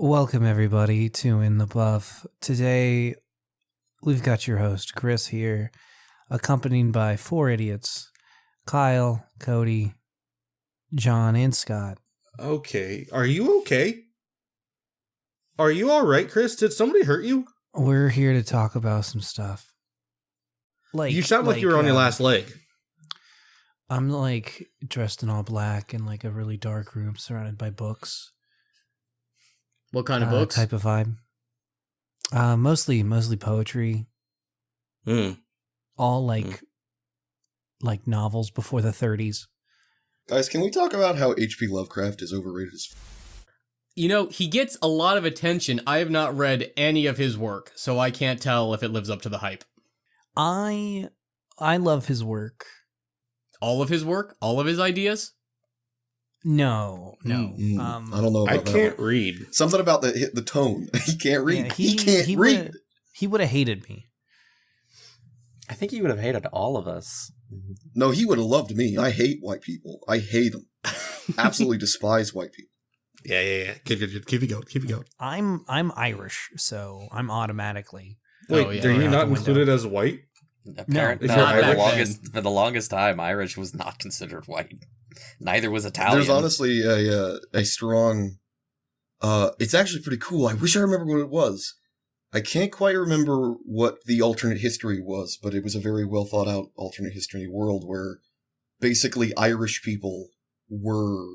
Welcome, everybody, to In the Buff. Today, we've got your host, Chris, here, accompanied by four idiots, Kyle, Cody, John, and Scott. Okay. Are you okay? Are you all right, Chris? Did somebody hurt you? We're here to talk about some stuff. You sound like you were on your last leg. I'm, dressed in all black in, a really dark room surrounded by books. What kind of books? Type of vibe. Mostly poetry. All like novels before the 30s. Guys, can we talk about how H.P. Lovecraft is overrated as You know, he gets a lot of attention. I have not read any of his work, so I can't tell if it lives up to the hype. I love his work. All of his work? All of his ideas? No. I don't know about I that can't one. read. Something about the tone. He can't read. Yeah, he can't read. He would have hated me. I think he would have hated all of us. No, he would have loved me. I hate white people. I hate them. Absolutely despise white people. Yeah. Keep it going. I'm Irish, so I'm automatically. Wait, are you not included as white? Apparently, No, for the longest time, Irish was not considered white. Neither was Italian. There's honestly a strong. It's actually pretty cool. I wish I remember what it was. I can't quite remember what the alternate history was, but it was a very well thought out alternate history world where basically Irish people were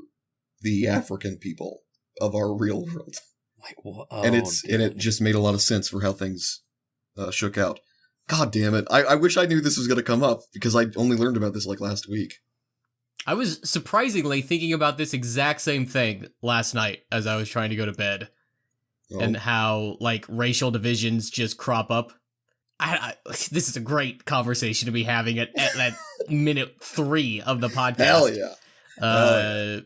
the African people of our real world. And it just made a lot of sense for how things shook out. God damn it. I wish I knew this was going to come up because I only learned about this last week. I was surprisingly thinking about this exact same thing last night as I was trying to go to bed. Oh. And how, racial divisions just crop up. This is a great conversation to be having at minute 3 of the podcast. Hell yeah.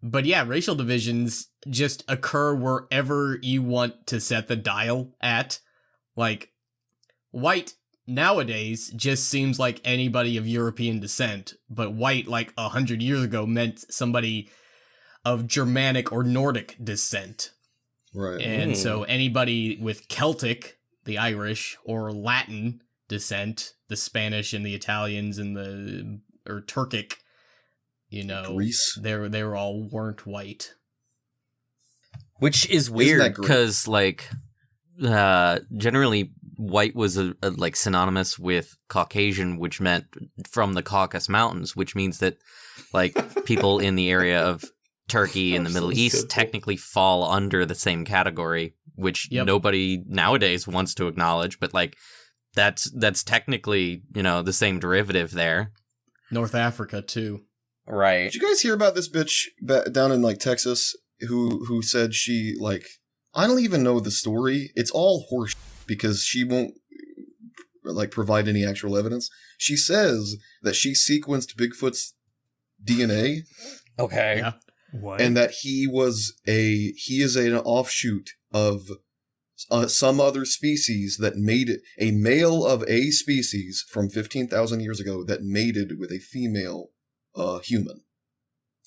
But yeah, racial divisions just occur wherever you want to set the dial at. White nowadays just seems like anybody of European descent, but white 100 years ago meant somebody of Germanic or Nordic descent. Right. And so anybody with Celtic, the Irish, or Latin descent, the Spanish and the Italians and or Turkic, Greece. they were all weren't white. Which is weird because, generally white was synonymous with Caucasian, which meant from the Caucasus Mountains, which means that people in the area of Turkey and the Middle East technically fall under the same category, which nobody nowadays wants to acknowledge, but that's technically, the same derivative there. Horse Africa too. Right. Did you guys hear about this bitch down in Texas who said she I don't even know the story. It's all horse because she won't provide any actual evidence. She says that she sequenced Bigfoot's DNA. Okay. Yeah. What? And that he is an offshoot of some other species that made it a male of a species from 15,000 years ago that mated with a female human.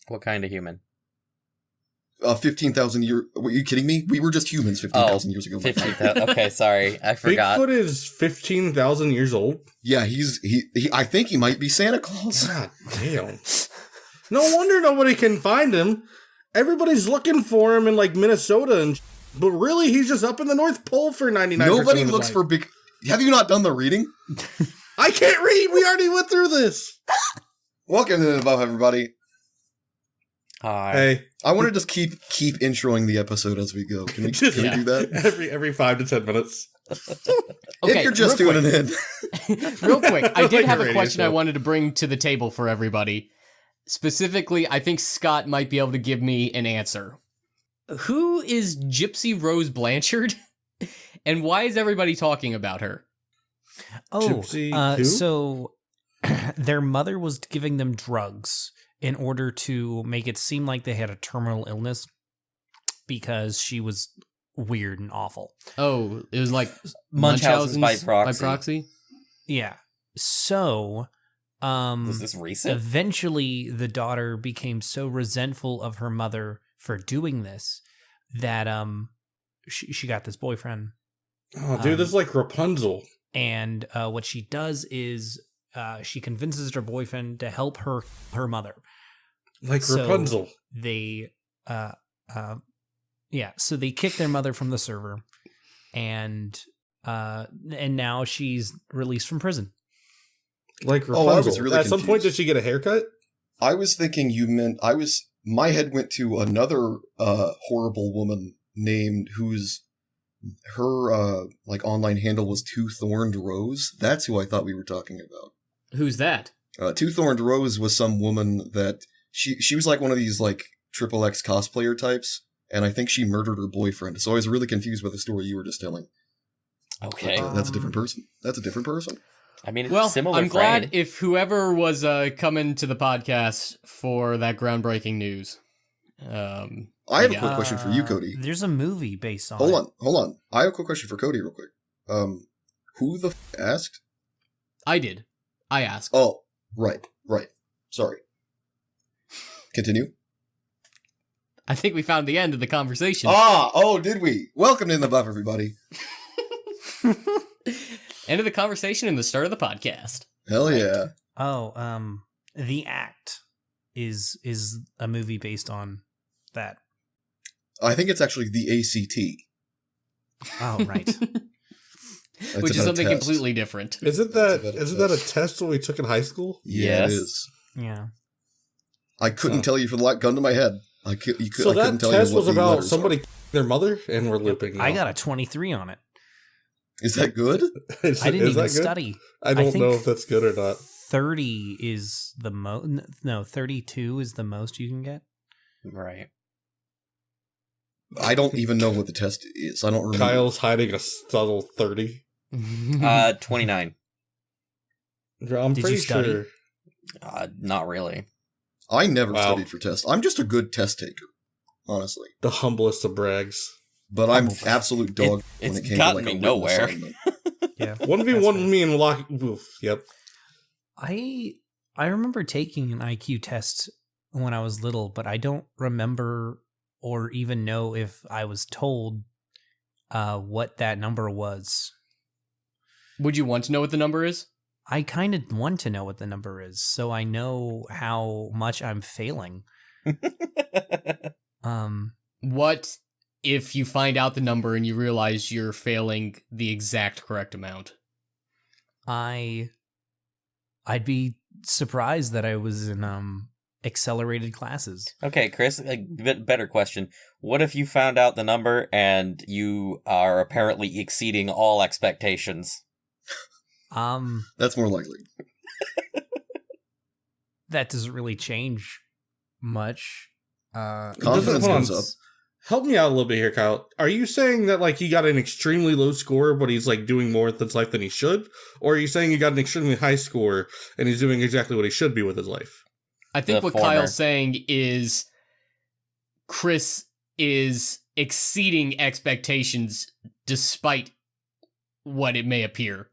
What kind of human? 15,000 years. Were you kidding me? We were just humans 15,000 years ago. 15,000. Okay, sorry, I forgot. Bigfoot is 15,000 years old. Yeah, he I think he might be Santa Claus. God damn. No wonder nobody can find him. Everybody's looking for him in Minnesota, but really he's just up in the North Pole for 99%. Nobody looks for big. Have you not done the reading? I can't read. We already went through this. Welcome to the Above, everybody. Hi. Hey, I want to just keep introing the episode as we go. Can we do that? Every 5 to 10 minutes. Okay, if you're just tuning in. Real quick, I did have a radio question show. I wanted to bring to the table for everybody. Specifically, I think Scott might be able to give me an answer. Who is Gypsy Rose Blanchard? And why is everybody talking about her? Gypsy who? So their mother was giving them drugs in order to make it seem like they had a terminal illness because she was weird and awful. Oh, it was Munchausen's by proxy. Yeah. So Was this recent? eventually the daughter became so resentful of her mother for doing this that she got this boyfriend. Oh, dude, this is like Rapunzel. And what she does is she convinces her boyfriend to help her mother. Like So Rapunzel. They, so they kick their mother from the server, and now she's released from prison. Like Oh, Rapunzel. I was really At some point, confused. did she get a haircut? I was thinking you meant my head went to another horrible woman named her like online handle was Two Thorned Rose. That's who I thought we were talking about. Who's that? Two Thorned Rose was some woman that she was like one of these like XXX cosplayer types, and I think she murdered her boyfriend. So I was really confused by the story you were just telling. Okay. But, that's a different person. That's a different person. I mean, it's Well, similar I'm glad frame. if whoever was coming to the podcast for that groundbreaking news. I have a quick question for you, Cody. There's a movie based on Hold on. I have a quick question for Cody real quick. Who the asked? I did. I asked. Oh, right. Sorry. Continue. I think we found the end of the conversation. Did we? Welcome to In the Buff, everybody. End of the conversation and the start of the podcast. Hell yeah. Oh, The Act is a movie based on that. I think it's actually the ACT. Oh, right. That's Which is about a something test. completely different. Isn't that a test that we took in high school? Yeah, Yes. it is. Yeah. I couldn't Oh. tell you for the gun to my head. I couldn't So that tell you test what was the about letters somebody are. their mother, and we're looping. I now. got a 23 on it. Is that good? Is, I didn't is even that good? study. I don't think know if that's good or not. 30 is the most. No, 32 is the most you can get. Right. I don't even know what the test is. I don't remember. Kyle's hiding a subtle 30. 29. I'm Did you pretty study? sure. Not really. I never Wow. studied for tests. I'm just a good test taker, honestly. The humblest of brags. But I'm absolute dog It's when it came to gotten like me a written nowhere. assignment. Yeah. 1v1 with me and Lock. Oof, yep. I remember taking an IQ test when I was little, but I don't remember or even know if I was told what that number was. Would you want to know what the number is? I kind of want to know what the number is, so I know how much I'm failing. What if you find out the number and you realize you're failing the exact correct amount? I'd be surprised that I was in accelerated classes. Okay, Chris, a bit better question. What if you found out the number and you are apparently exceeding all expectations? That's more likely. That doesn't really change much. Confidence hold on. goes up. Help me out a little bit here, Kyle. Are you saying that like he got an extremely low score, but he's like doing more with his life than he should? Or are you saying he got an extremely high score and he's doing exactly what he should be with his life? I think The what former. Kyle's saying is Chris is exceeding expectations despite what it may appear.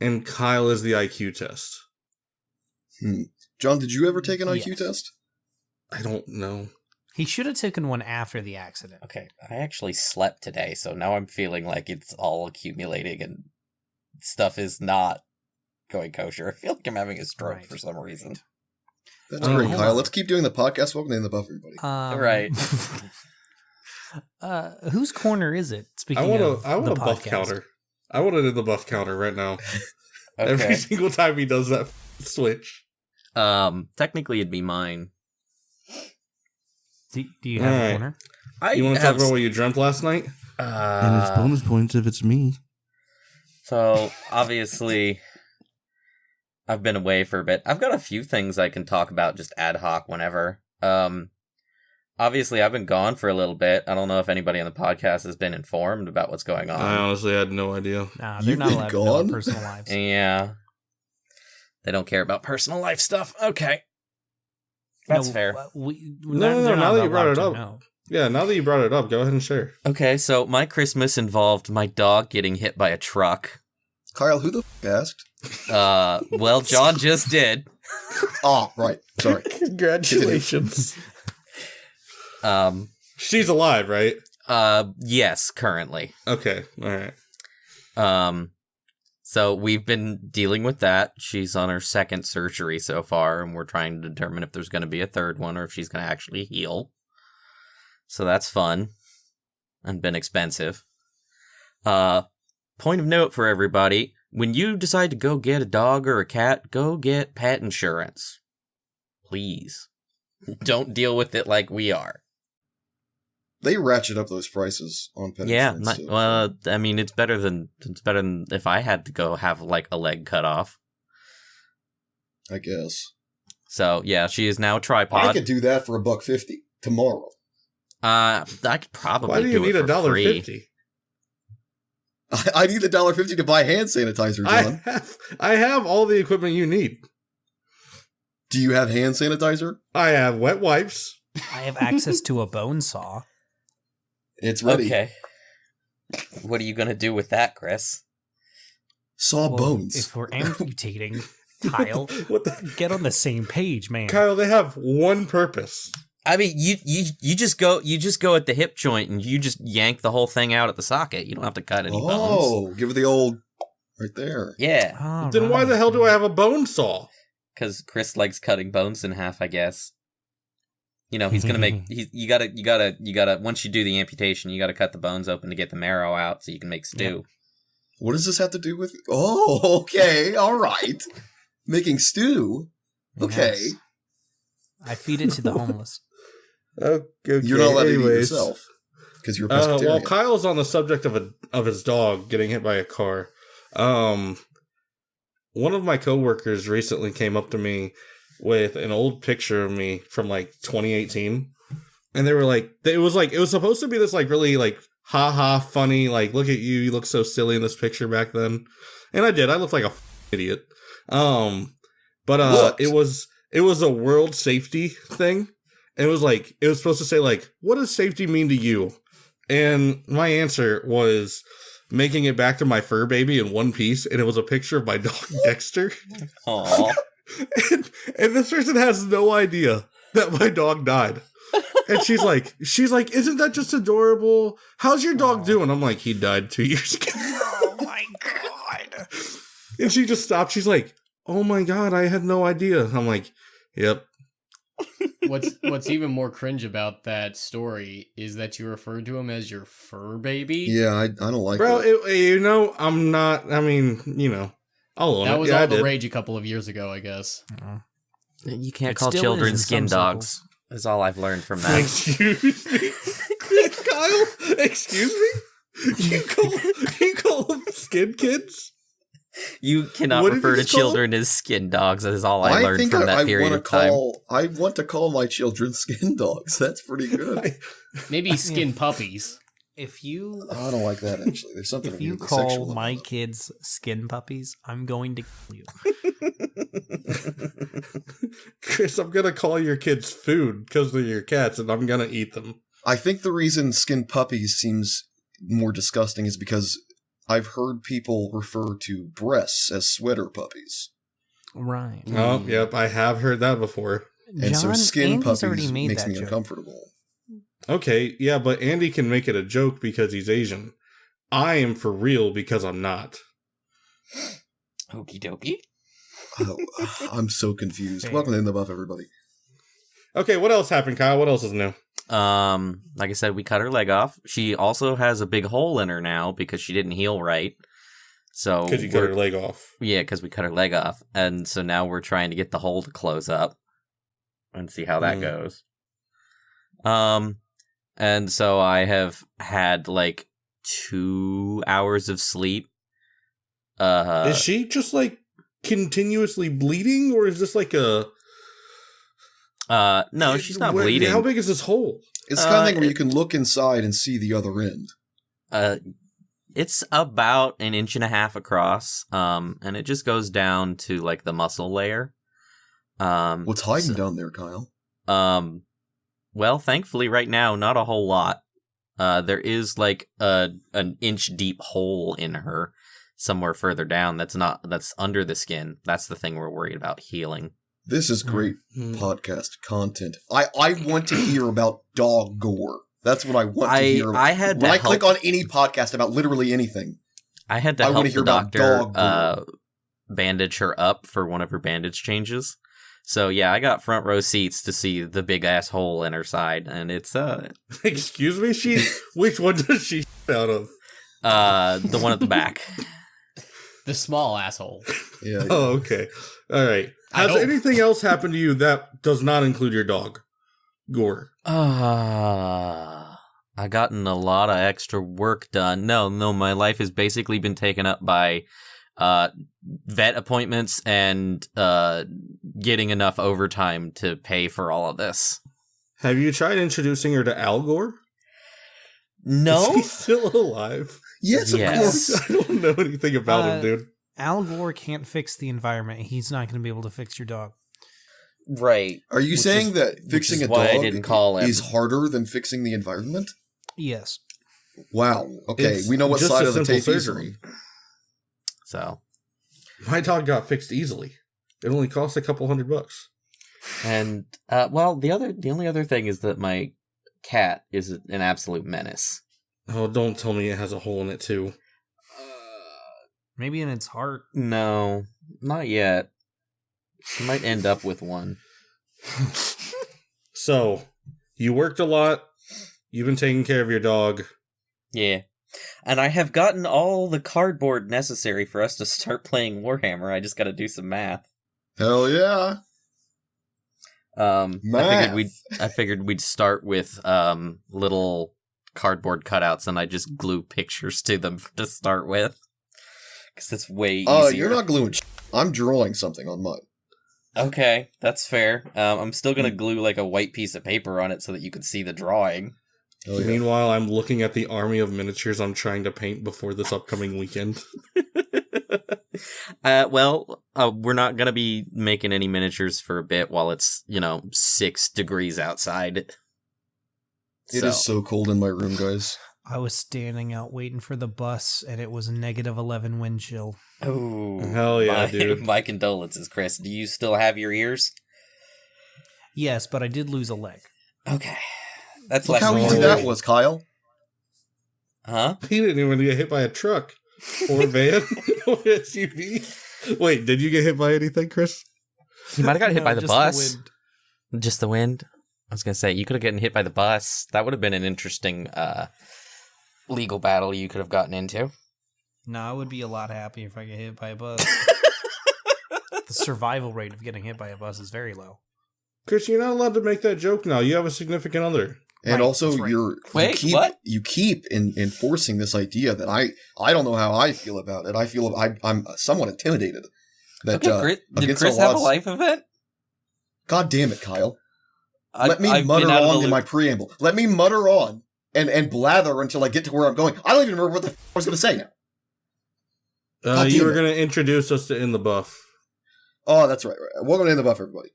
And Kyle is the IQ test. John, did you ever take an IQ Yes. test? I don't know. He should have taken one after the accident. Okay, I actually slept today, so now I'm feeling like it's all accumulating and stuff is not going kosher. I feel like I'm having a stroke Right. for some reason. That's Wait, great, hold Kyle. on. Let's keep doing the podcast. Welcome to In the Buff, everybody. Right. Whose corner is it? Speaking I of want the a buff podcast. counter. I want to do the buff counter right now. Every Okay. single time he does that switch. Technically it'd be mine. Do you have a Alright. corner? You want to talk about what you dreamt last night? Points if it's me. So, obviously, I've been away for a bit. I've got a few things I can talk about just ad hoc whenever. Obviously, I've been gone for a little bit. I don't know if anybody on the podcast has been informed about what's going on. I honestly had no idea. Nah, they're You've not been allowed to know our gone? personal lives. Yeah. They don't care about personal life stuff. Okay. That's fair. No, now that you brought it up. Yeah, now that you brought it up, go ahead and share. Okay, so my Christmas involved my dog getting hit by a truck. Kyle, who the asked? Well, John just did. Oh, right. Sorry. Congratulations. Um, She's alive, right? Yes, currently. Okay, all right. So we've been dealing with that. She's on her second surgery so far, and we're trying to determine if there's going to be a third one or if she's going to actually heal. So that's fun and been expensive. Point of note for everybody, when you decide to go get a dog or a cat, go get pet insurance. Please. Don't deal with it like we are. They ratchet up those prices on pet insurance. Too. Well, I mean, it's better than if I had to go have like a leg cut off. I guess. So yeah, she is now a tripod. I could do that for $1.50 tomorrow. I could probably. Why do you need $1.50? I need $1.50 to buy hand sanitizer, John. I have all the equipment you need. Do you have hand sanitizer? I have wet wipes. I have access to a bone saw. It's ready. Okay. What are you gonna do with that, Chris? Saw bones. If we're amputating, Kyle, get on the same page, man. Kyle, they have one purpose. I mean, you just go at the hip joint and you just yank the whole thing out at the socket. You don't have to cut any bones. Oh, give it the old right there. Yeah. Then why the hell do I have a bone saw? Because Chris likes cutting bones in half, I guess. You know, he's gonna make. You gotta. Once you do the amputation, you gotta cut the bones open to get the marrow out, so you can make stew. Yep. What does this have to do with? Oh, okay, all right. Making stew. Okay. Yes. I feed it to the homeless. Okay. You're not allowed to eat yourself because you're a pescatarian. Well, Kyle's on the subject of his dog getting hit by a car. One of my coworkers recently came up to me with an old picture of me from like 2018, and they were like, it was supposed to be this like really like ha funny, like, look at you look so silly in this picture back then, and I looked like a idiot. But it was a world safety thing. It was supposed to say like, what does safety mean to you? And my answer was making it back to my fur baby in one piece, and it was a picture of my dog Dexter. Aww. and this person has no idea that my dog died. And she's like, isn't that just adorable? How's your dog doing? I'm like, he died 2 years ago. Oh my god. And she just stopped. She's like, oh my god, I had no idea. I'm like, yep. What's even more cringe about that story is that you referred to him as your fur baby. Yeah, I don't like Bro, that. I'm not, I mean, I'll own it. That was all the rage a couple of years ago, I guess. You can't call children skin dogs. That's all I've learned from that. Excuse me? Kyle? Excuse me? You call them skin kids? You cannot refer to children as skin dogs. That is all I learned from that period of time. I want to call my children skin dogs. That's pretty good. Maybe skin puppies. If you, I don't like that actually. There's something. If you call my kids skin puppies, I'm going to kill you. Chris, I'm gonna call your kids food because they're your cats, and I'm gonna eat them. I think the reason skin puppies seems more disgusting is because I've heard people refer to breasts as sweater puppies. Right. Oh, yep, I have heard that before. And so skin puppies makes me uncomfortable. Okay, yeah, but Andy can make it a joke because he's Asian. I am for real because I'm not. Okie dokie. Oh, I'm so confused. Welcome to In the Buff, everybody. Okay, what else happened, Kyle? What else is new? Like I said, we cut her leg off. She also has a big hole in her now because she didn't heal right. So because you cut her leg off. Yeah, because we cut her leg off, and so now we're trying to get the hole to close up and see how that goes. And so I have had like 2 hours of sleep. Is she just like continuously bleeding, or is this like a? No, she's not bleeding. How big is this hole? It's the kind of thing where you can look inside and see the other end. It's about 1.5 inches across, and it just goes down to like the muscle layer. What's hiding down there, Kyle? Well, thankfully, right now, not a whole lot. There is like an inch deep hole in her somewhere further down. That's under the skin. That's the thing we're worried about healing. This is great podcast content. I want to hear about dog gore. That's what I want to hear. I had when to I click on any podcast about literally anything. I had to I help wanna the hear about doctor dog bandage her up for one of her bandage changes. So yeah, I got front row seats to see the big ass hole in her side, and it's Excuse me, which one does she out of? the one at the back. The small asshole. Yeah. Oh, okay. All right. I Has hope. anything else happened to you that does not include your dog? Gore. I gotten a lot of extra work done. No, my life has basically been taken up by vet appointments and getting enough overtime to pay for all of this. Have you tried introducing her to Al Gore? No? Is he still alive? Yes, Yes. of course. I don't know anything about him, dude. Al Gore can't fix the environment. He's not going to be able to fix your dog. Right. Are you saying that fixing is a why I dog didn't call him. is harder than fixing the environment? Yes. Wow. Okay, It's we know what just side a of the simple tape he's surgery. on. So, My dog got fixed easily. It only cost a couple $100. and well, the only other thing is that my cat is an absolute menace. Oh, don't tell me it has a hole in it too. Maybe in its heart. No, not yet. She might end up with one. So, you worked a lot. You've been taking care of your dog. Yeah. And I have gotten all the cardboard necessary for us to start playing Warhammer. I just gotta do some math. Hell yeah. I figured we'd start with little cardboard cutouts, and I just glue pictures to them to start with, because it's way easier. Oh, you're not gluing I'm drawing something on mine. Okay, that's fair. I'm still gonna glue like a white piece of paper on it so that you can see the drawing. Hell yeah. Meanwhile, I'm looking at the army of miniatures I'm trying to paint before this upcoming weekend. We're not gonna be making any miniatures for a bit while it's 6 degrees outside. It is so cold in my room, guys. I was standing out waiting for the bus, and it was -11 wind chill. Oh, Hell yeah, dude. My condolences, Chris. Do you still have your ears? Yes, but I did lose a leg. Okay. That's Look less how than easy one that thing. was, Kyle. Huh? He didn't even get hit by a truck or a van or SUV. Wait, did you get hit by anything, Chris? You might have got hit No, by the just bus. wind. Just the wind? I was going to say, you could have gotten hit by the bus. That would have been an interesting legal battle you could have gotten into. No, I would be a lot happier if I get hit by a bus. The survival rate of getting hit by a bus is very low. Chris, you're not allowed to make that joke now. You have a significant other. And Right, also, that's right. Wait, what? You keep enforcing this idea that I don't know how I feel about it. I feel I'm somewhat intimidated. That Okay, did against Chris all have a odds- life event? God damn it, Kyle! Let me I've mutter been out of the on in my loop. preamble. Let me mutter on and blather until I get to where I'm going. I don't even remember what the I was going to say now. God You damn were it. going to introduce us to In the Buff. Oh, that's right. Welcome to In the Buff, everybody.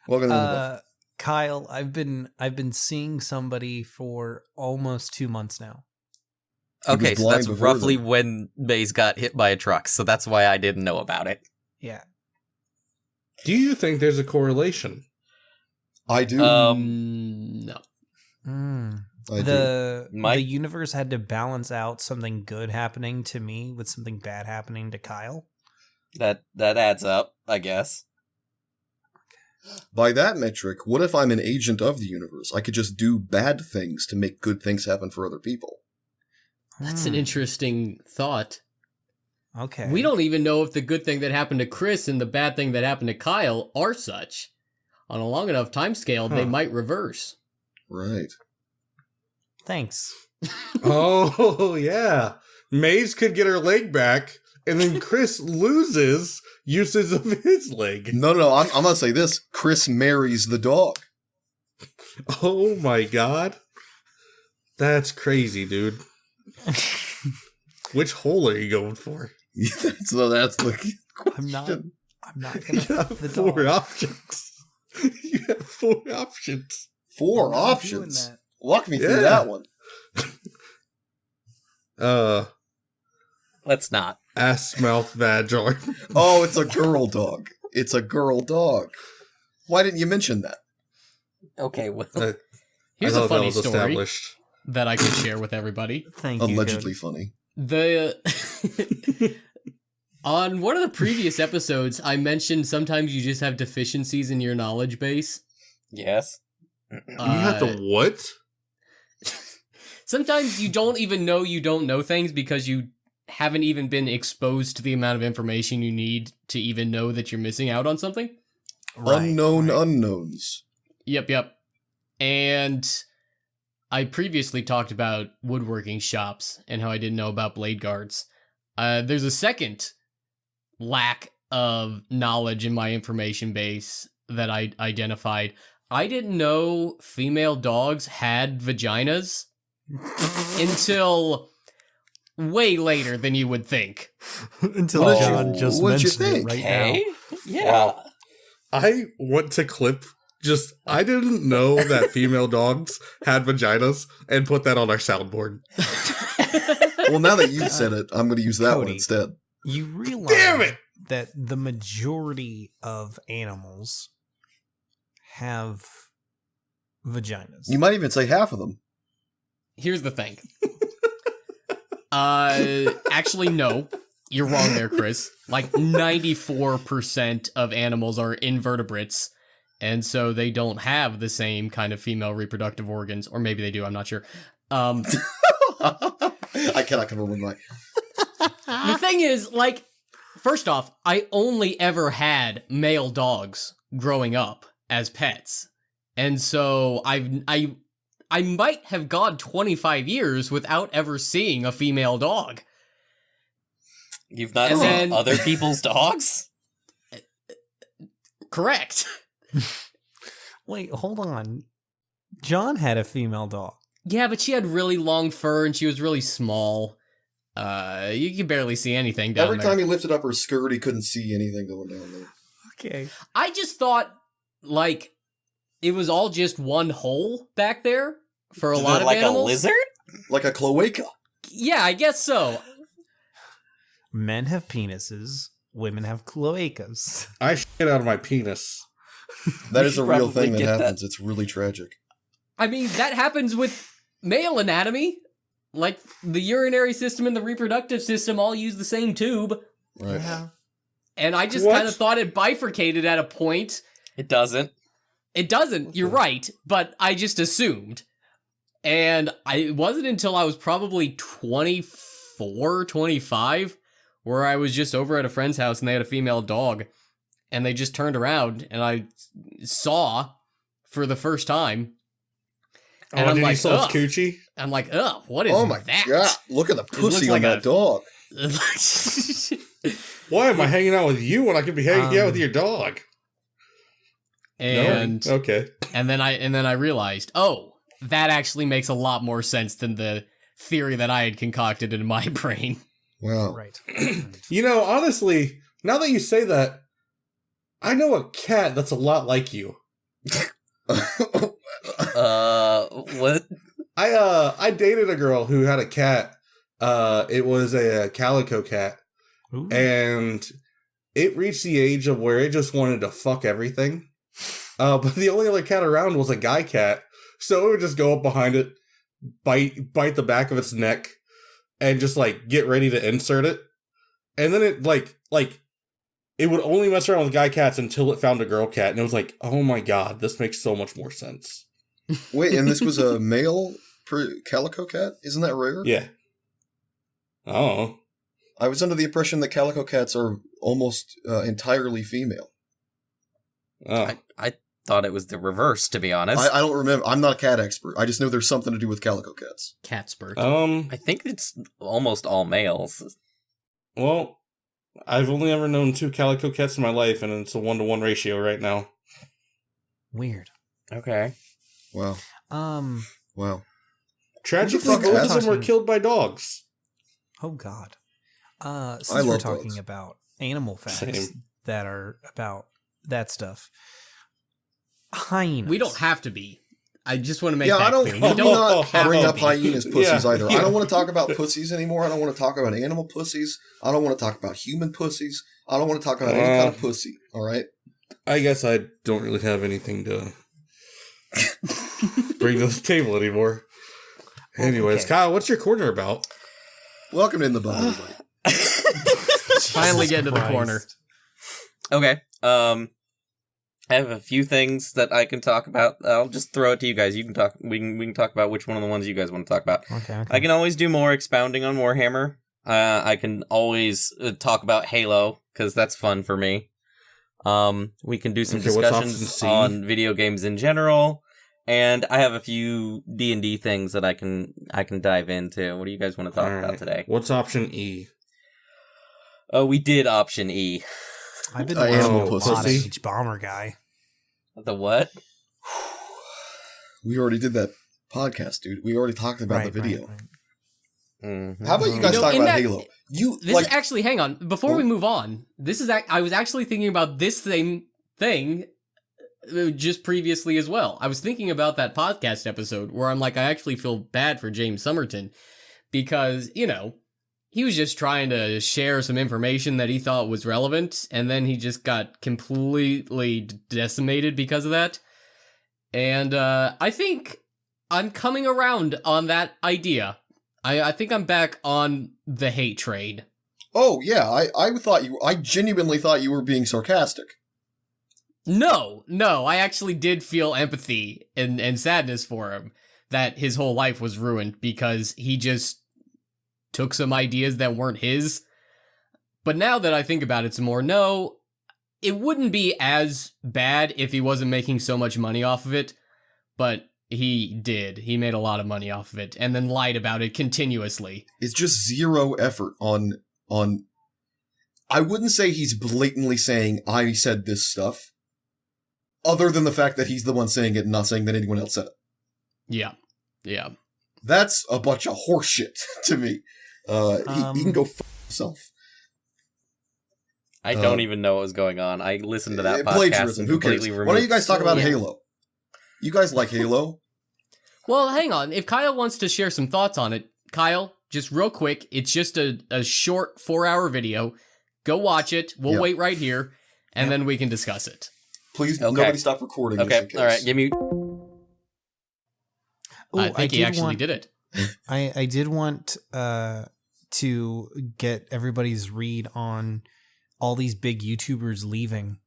Welcome to In the Buff. Kyle, I've been seeing somebody for almost 2 months now. He was Okay, so blind that's before roughly then. when Maze got hit by a truck, so that's why I didn't know about it. Yeah. Do you think there's a correlation? I do. No. I do. The Mike? universe had to balance out something good happening to me with something bad happening to Kyle. That adds up, I guess. By that metric, what if I'm an agent of the universe? I could just do bad things to make good things happen for other people. That's an interesting thought. Okay. We don't even know if the good thing that happened to Chris and the bad thing that happened to Kyle are such. On a long enough time scale, they might reverse. Right. Thanks. Oh, yeah. Maze could get her leg back, and then Chris loses uses of his leg. No. I'm going to say this. Chris marries the dog. Oh my god. That's crazy, dude. Which hole are you going for? So that's the I'm not question. gonna You fuck have the 4 dog. options. You have 4 options. 4 I'm not doing options. that. Walk me through Yeah. that one. Let's not. Ass, mouth, vag, arm. Oh, it's a girl dog. It's a girl dog. Why didn't you mention that? Okay, well, Here's I a thought funny that was story. established. that I could share with everybody. Thank you. Allegedly Cody. funny. On one of the previous episodes, I mentioned sometimes you just have deficiencies in your knowledge base. Yes. You have to what? Sometimes you don't even know you don't know things because you haven't even been exposed to the amount of information you need to even know that you're missing out on something. Unknown unknowns. Yep. And I previously talked about woodworking shops and how I didn't know about blade guards. There's a second lack of knowledge in my information base that I identified. I didn't know female dogs had vaginas until way later than you would think. Until What did John you- just what'd you mentioned it think? right Okay. now. Yeah. Wow. I want to clip I didn't know that female dogs had vaginas and put that on our soundboard. Well, now that you've said it, I'm going to use that one Cody. instead. You realize Damn it! that the majority of animals have vaginas. You might even say half of them. Here's the thing. Actually, no. You're wrong there, Chris. Like 94% of animals are invertebrates, and so they don't have the same kind of female reproductive organs, or maybe they do. I'm not sure. I cannot confirm my. The thing is, like, first off, I only ever had male dogs growing up as pets, and so I might have gone 25 years without ever seeing a female dog. You've not And seen then- other people's dogs? Correct. Wait, hold on. John had a female dog. Yeah, but she had really long fur and she was really small. You could barely see anything down Every there. time he lifted up her skirt, he couldn't see anything going down there. Okay. I just thought, like, it was all just one hole back there for a lot of like animals. a lizard? Like a cloaca. Yeah, I guess so. Men have penises. Women have cloacas. I shit out of my penis. That We is a should real probably thing that get that. happens. It's really tragic. I mean, that happens with male anatomy. Like, the urinary system and the reproductive system all use the same tube. Right. Yeah. And I just What? kind of thought it bifurcated at a point. It doesn't. It doesn't, you're right, but I just assumed. And it wasn't until I was probably 24, 25, where I was just over at a friend's house and they had a female dog. And they just turned around and I saw for the first time. And I'm did like, you saw ugh. his coochie? I'm like, ugh, what is Oh my that? god! Look at the looks pussy like on that dog. Why am I hanging out with you when I could be hanging out with your dog? and No? Okay. and then I realized, oh, that actually makes a lot more sense than the theory that I had concocted in my brain. Wow. Right. You know, honestly, now that you say that, I know a cat that's a lot like you. What? I dated a girl who had a cat. It was a calico cat, Ooh. and it reached the age of where it just wanted to fuck everything. But the only other cat around was a guy cat, so it would just go up behind it, bite the back of its neck, and just like get ready to insert it. And then it like it would only mess around with guy cats until it found a girl cat, and it was like, oh my god, this makes so much more sense. Wait, and this was a male calico cat? Isn't that rare? Yeah. Oh. I was under the impression that calico cats are almost entirely female. Oh. I thought it was the reverse, to be honest. I don't remember. I'm not a cat expert. I just know there's something to do with calico cats. Cat spurt. I think it's almost all males. Well, I've only ever known 2 calico cats in my life, and it's a 1-to-1 ratio right now. Weird. Okay. Wow. Wow. Tragically, What the fuck both of them were happened? killed by dogs. Oh God. Since I we're love talking dogs. about animal facts Same. that are about that stuff, hyenas. We don't have to be. I just want to make Yeah, that I don't. clear. Let We me don't not have bring to up be. hyenas pussies Yeah, either. yeah. I don't want to talk about pussies anymore. I don't want to talk about animal pussies. I don't want to talk about human pussies. I don't want to talk about any kind of pussy. All right. I guess I don't really have anything to bring to the table anymore. Anyways, Okay. Kyle, what's your corner about? Welcome in the bubble, everybody. Finally get into the Christ. corner. Okay. I have a few things that I can talk about. I'll just throw it to you guys. You can talk. We can talk about which one of the ones you guys want to talk about. Okay. I can always do more expounding on Warhammer. I can always talk about Halo because that's fun for me. We can do some Okay, what's option discussions C? on video games in general, and I have a few D&D things that I can dive into. What do you guys want to talk about today? What's option E? Oh, we did option E. I've been I am listening a to a pussy. lot of H Bomber guy. The what? We already did that podcast, dude. We already talked about the video. right. Mhm. How about you guys You know, talk in about that- Halo? You This like is actually, hang on, before we move on, this is, I was actually thinking about this thing just previously as well. I was thinking about that podcast episode where I'm like, I actually feel bad for James Somerton because, you know, he was just trying to share some information that he thought was relevant, and then he just got completely decimated because of that. And I think I'm coming around on that idea. I think I'm back on the hate train. Oh yeah, I genuinely thought you were being sarcastic. No, I actually did feel empathy and sadness for him that his whole life was ruined because he just took some ideas that weren't his. But now that I think about it some more, no, it wouldn't be as bad if he wasn't making so much money off of it, but he did. He made a lot of money off of it and then lied about it continuously. It's just zero effort on I wouldn't say he's blatantly saying I said this stuff, other than the fact that he's the one saying it and not saying that anyone else said it. Yeah. That's a bunch of horseshit to me. He can go himself. I don't even know what was going on. I listened to that podcast Plagiarism. and Who cares? completely Why don't you removed. guys talk about Yeah. Halo? You guys like Halo? Well, hang on. If Kyle wants to share some thoughts on it, Kyle, just real quick, it's just a short 4-hour video. Go watch it. We'll Yeah. wait right here, and then we can discuss it. Please, Okay. nobody stop recording. just Okay, in case. all right, give me. I think he actually did it. I did want to get everybody's read on all these big YouTubers leaving.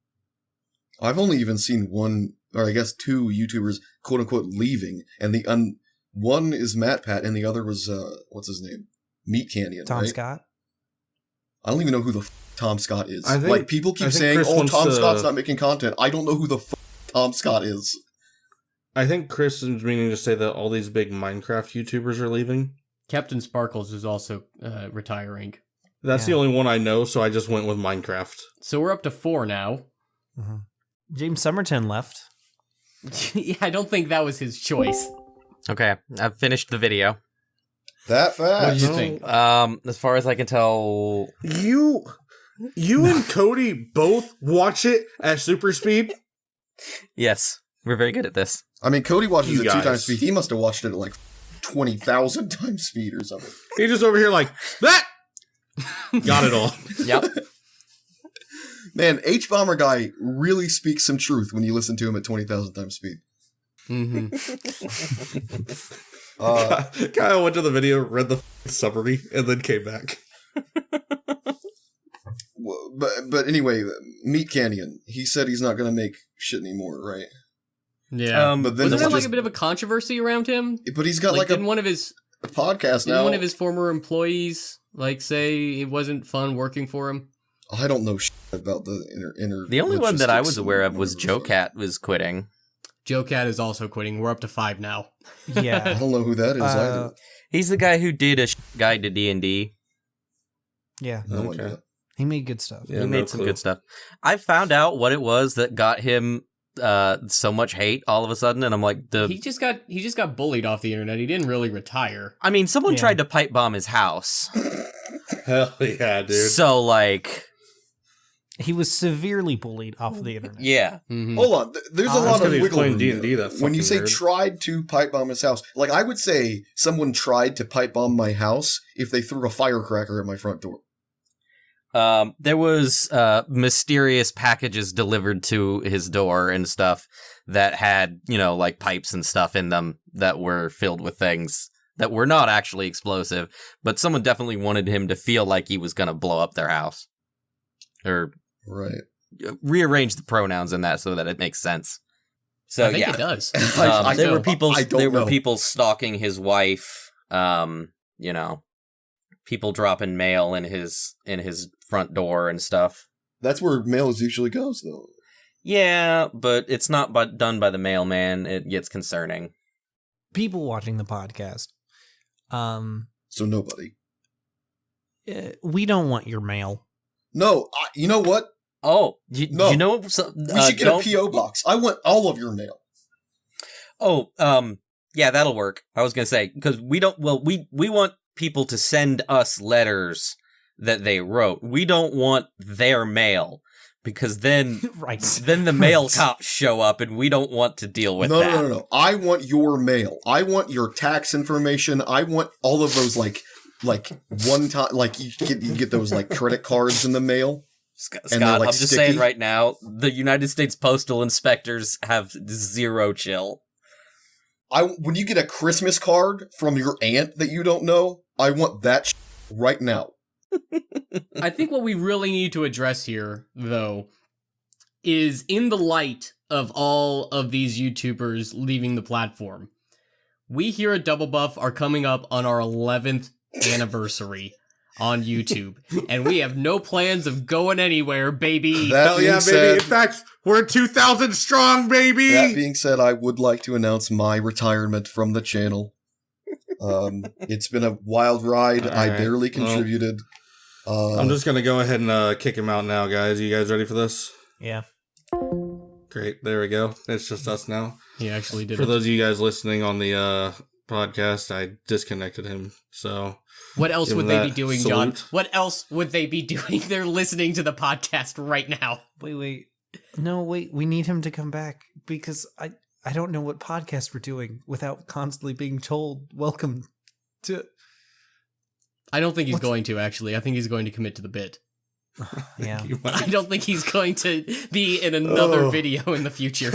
I've only even seen one, or I guess two YouTubers, quote unquote, leaving, and the one is Matt Pat, and the other was what's his name, Meat Canyon. Tom right? Scott. I don't even know who the Tom Scott is. I think- Like people I keep think saying, Chris "Oh, wants Tom to- Scott's not making content." I don't know who the Tom Scott is. I think Chris is meaning to say that all these big Minecraft YouTubers are leaving. Captain Sparkles is also retiring. That's the Yeah. only one I know, so I just went with Minecraft. So we're up to 4 now. James Somerton left. Yeah, I don't think that was his choice. Okay, I've finished the video. That What fast. did you no. think? As far as I can tell, You and Cody both watch it at super speed? yes, we're very good at this. I mean, Cody watches You it 2 guys. times speed. He must have watched it at like 20,000 times speed or something. He just over here like, that! Got it all. Yep. Man, H-Bomber guy really speaks some truth when you listen to him at 20,000 times speed. Mm-hmm. Kyle went to the video, read the summary, and then came back. But anyway, Meat Canyon, he said he's not going to make shit anymore, right? Yeah. But then Wasn't there it's like just- a bit of a controversy around him? But he's got like didn't a one of his podcast didn't now. one of his former employees like say it wasn't fun working for him? I don't know shit about the inner. The only one that I was logistics aware and of was whatever the Joe Cat was quitting. Joe Cat is also quitting. We're up to 5 now. fuck. I Yeah. don't know who that is either. He's the guy who did a guide to D&D. Yeah. No Okay. idea. He made good stuff. Yeah, He no made some clue. good stuff. I found out what it was that got him so much hate all of a sudden, and I'm like, He just got bullied off the internet. He didn't really retire. I mean, someone Yeah. tried to pipe bomb his house. Hell yeah, dude. So, like, He was severely bullied off of the internet. yeah. Mhm. Hold on, there's a That's lot 'cause of he was wiggle playing room D&D, there. that When you say fucking nerd. tried to pipe bomb his house, like I would say someone tried to pipe bomb my house if they threw a firecracker at my front door. There was mysterious packages delivered to his door and stuff that had, like pipes and stuff in them that were filled with things that were not actually explosive, but someone definitely wanted him to feel like he was going to blow up their house. Or Right. rearrange the pronouns in that so that it makes sense. So I think it does. There were know. people stalking his wife. You know, people dropping mail in his front door and stuff. That's where mail usually goes, though. Yeah, but it's not done by the mailman. It gets concerning. People watching the podcast. So nobody. We don't want your mail. No, you know what? Oh, No. you know, We should get a P.O. box. I want all of your mail. Oh, yeah, that'll work. I was gonna say because we don't. Well, we want people to send us letters that they wrote. We don't want their mail because then Right. then the mail cops show up and we don't want to deal with that. No. I want your mail. I want your tax information. I want all of those like one time you get those like credit cards in the mail. Scott, And they're, like, I'm just sticky. saying right now, the United States postal inspectors have zero chill. When you get a Christmas card from your aunt that you don't know, I want that right now. I think what we really need to address here, though, is in the light of all of these YouTubers leaving the platform, we here at DoubleBuff are coming up on our 11th anniversary on YouTube, and we have no plans of going anywhere, baby. That Hell being yeah, said- baby. In fact, we're 2,000 strong, baby. That being said, I would like to announce my retirement from the channel. It's been a wild ride. All I right. barely contributed. I'm just going to go ahead and kick him out now, guys. Are you guys ready for this? Yeah. Great. There we go. It's just us now. He actually did For it. those of you guys listening on the podcast, I disconnected him. So What else give would him they be that doing, John? salute. What else would they be doing? They're listening to the podcast right now. Wait. No, wait. We need him to come back because I don't know what podcast we're doing without constantly being told, welcome to... I don't think he's going to, actually. I think he's going to commit to the bit. Yeah. You I might- don't think he's going to be in another Oh. video in the future.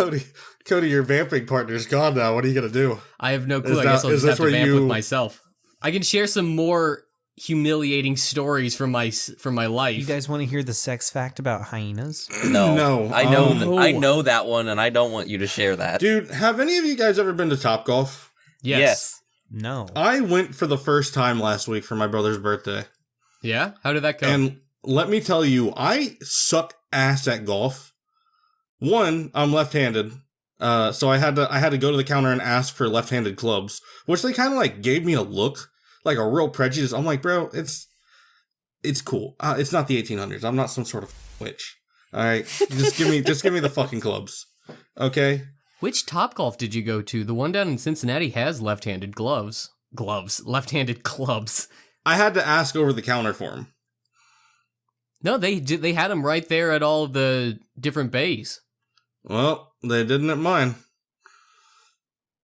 Cody, your vamping partner's gone now. What are you going to do? I have no clue. Is I guess that- I'll is just have this to where vamp with you- myself. I can share some more humiliating stories from my life. You guys want to hear the sex fact about hyenas? No, I know, No. I know that one, and I don't want you to share that. Dude, have any of you guys ever been to Topgolf? Yes. No. I went for the first time last week for my brother's birthday. Yeah? How did that go? And let me tell you, I suck ass at golf. One, I'm left-handed. So I had to go to the counter and ask for left-handed clubs, which they kind of like gave me a look, like a real prejudice. I'm like, bro, it's cool. It's not the 1800s. I'm not some sort of witch. All right, just give me the fucking clubs, okay? Which Topgolf did you go to? The one down in Cincinnati has left-handed gloves. Left-handed clubs. I had to ask over the counter for them. No, they had them right there at all of the different bays. Well, they didn't at mine.